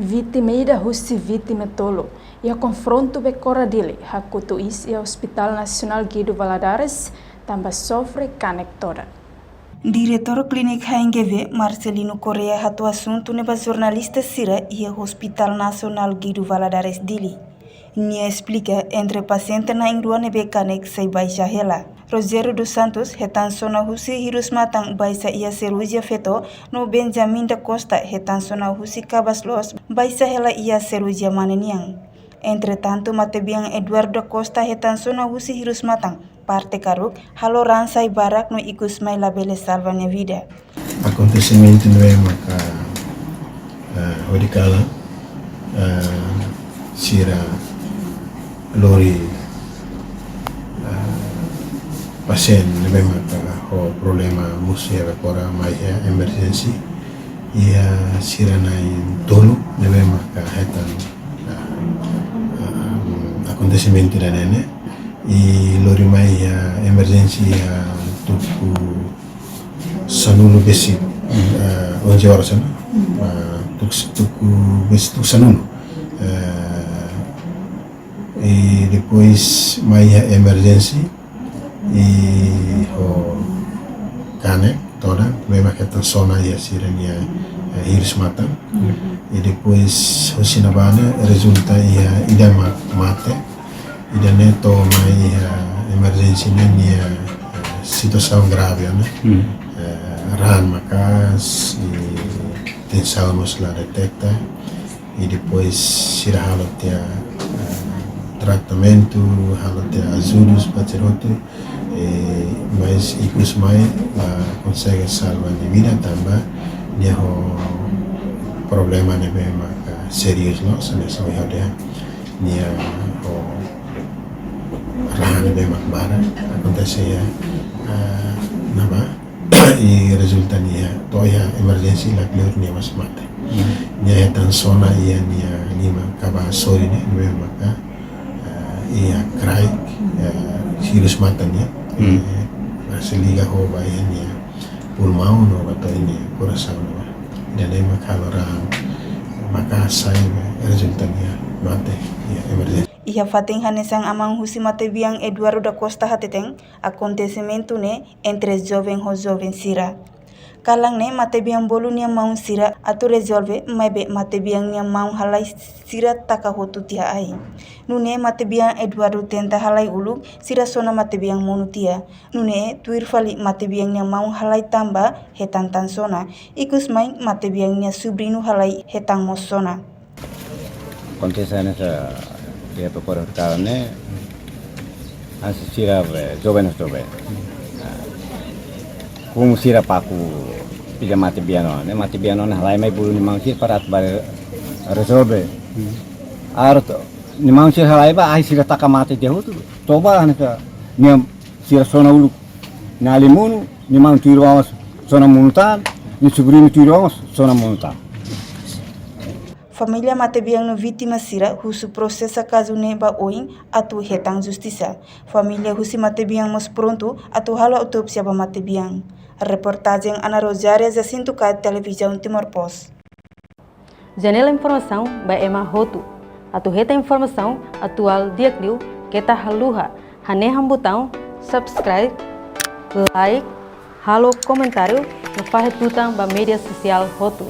Vitimeida husi vítima tolo e a confronto be coradile hakutu is e Hospital Nacional Guido Valadares tambah sofre canek toda. Diretor Klinik HNGV Marcelino Correa hatu assunto neba jornalista Sira e Hospital Nacional Guido Valadares dili. Nia explica entre paciente na ingrua nebe canek sei baixa hela. Rogério dos Santos retan sona husi hirus matang baisa ia cirurgia feto no Benjamin da Costa retan sona husi Cabaslos baisa hela ia cirurgia maneniang. Entretanto matebiang Eduardo Costa retan sona husi hirus matang parte karuk halo ransai barak no ikus mai labele salvanya vida. Acontecimento no é maka radicala sira lori pasien lebih maka ho problema musia agora mais emergency ia sira nai tolo lebih maka hetan acontecimento da nene e lori mai emergency tuku sanulu besi 11 horas sana tuku besi tuku sanulu e depois mai emergency e ho canek toda memang kita sona ya sirenia iris mata e depois ho sinabana resulta ia ida mate ida neto mai emergency nia situação grave né ran makas e tensão nos lá detecta e depois sira halotia tratamento halotia ajudos pacerote mas ikus mai consegue salvar de vida também dia ho problema ne bem serius lo sanesa dia nia ho rahan bem bara acontece ya naba e resulta nia toya emergency la kleur nia mas mate nia tan sona ia nia lima kaba sori ne bem maka ia crai virus mata nia se liga ho vai nia pulmão no bato ini coração no dan ema kalora maka sai resulta nia mate ia emergency. Ia fating hanesang amang husi matebiang Eduardo da Costa hateteng acontecimento ne entre jovem ho jovem sira. Kalang ne matebiang bolu nia maun sira atu resolve maibe matebiang nia maun halai sira taka hotu tia ai. Nune matebiang Eduardo tenta halai ulu sira sona matebiang monutia. Nune tuir fali matebiang nia maun halai tamba hetan tan sona. Ikus mai matebiang nia subrinu halai hetang mosona. Acontecendo dia por carne asira jovem como sira paku pila mati biano ne halai mai bulu ni mangkir parat bare resolve arto ni mangkir halai ba ai sira takamate dia tu toba hanka ni sira sona ulu na limunu ni mang tiros sona munutan ni subrini tiros sona munutan. Família matebiang no vítima sira husu processa caso neba oin atu hetang justiça. Família husi matebiang mos pronto atu halo autopsia ba matebiang. Reportagem Ana Rosária Jacinto Kai Televisão Timor Post. Janela informação by Emma Hotu. Atu heta informação atual dia kliu kita haluha haneham botão subscribe, like, halo comentário no fahetutang ba media sosial Hotu.